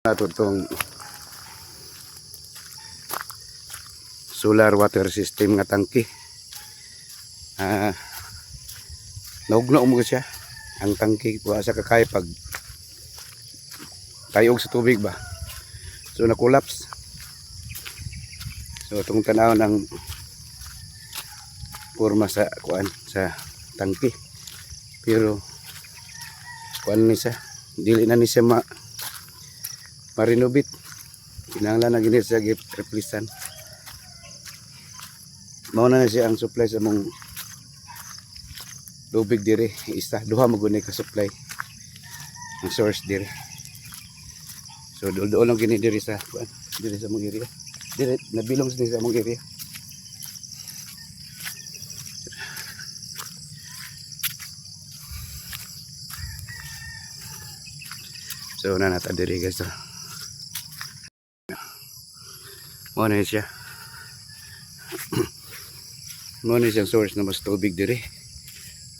Nato itong solar water system nga tangke. Naugno mo siya ang tangke wa sa kakay pag tayog sa tubig ba, so na collapse. So itong tanaw ng forma sa kuan sa tangke, pero kuan ni siya dili na ni siya ma-renovate. Kinahanglan na gini siya replacean. Mao na siya ang supply sa mong tubig dire. Isa duha mo guni ka supply ang source dire. So doon lang gini dire sa dire sa mong area. Dire nabilong sa mong area. So na nata dire guys. Mao na siya. Mao na siyang source na mas tubig dire.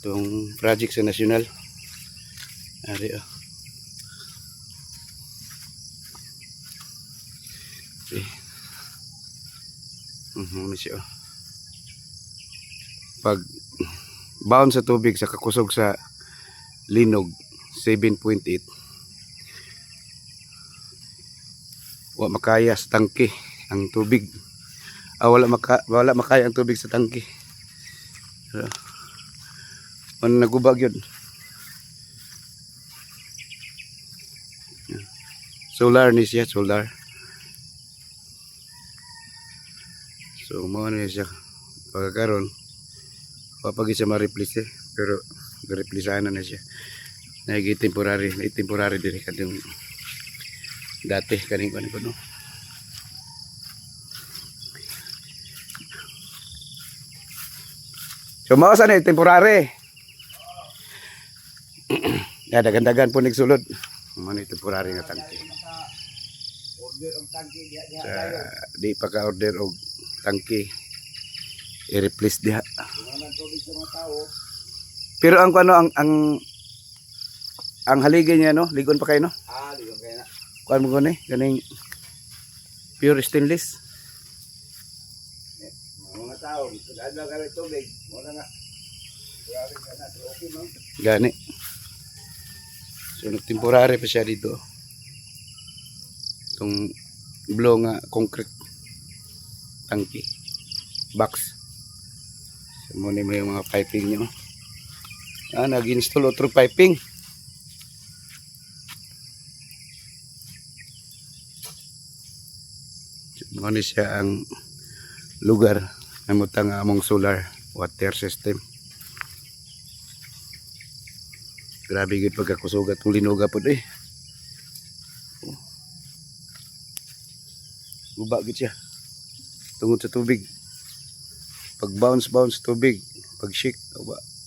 Itong project sa national. Ari oh. Okay. Mao siya oh. Pag bound sa tubig sa kakusog sa linog 7.8, wa makaya sa tangke ang tubig. Wala makaya ang tubig sa tangke. So, ano nagubag yun. Solar ni siya, solar. So mao na siya pagkakaroon papagi siya ma-replace pero ga-replacean na siya. Nagi temporary dire kadung dati kaning kuno. So mao sa ni temporary. Dagan-dagan po nagsulod. Mao ni temporary nga tangke. Order og tangke di pa ka order og tangke i-replace diha. Pero ang kuno ang haligay niya no, ligon pa kay no? Ligon kay na. Kuan mo gani ganing pure stainless. Mga tao, dahil ka rin tubig, muna nga. Okay, no? Gani. So, nagtemporary pa siya dito. Itong blow nga concrete tangke. Box. So, muna mo yung mga piping nyo. Nag-install otro piping. So, muna siya ang lugar namutang among solar water system. Grabe gid pagkakusugat kung linuga po guba gid siya tungod sa tubig. Pag bounce tubig, pag shake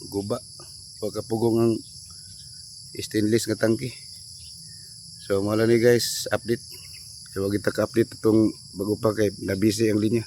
guba pagkapugong ang stainless nga tangke. So mala ni guys, update. Huwag kita ka-update itong bago pa kay nabisi ang linya.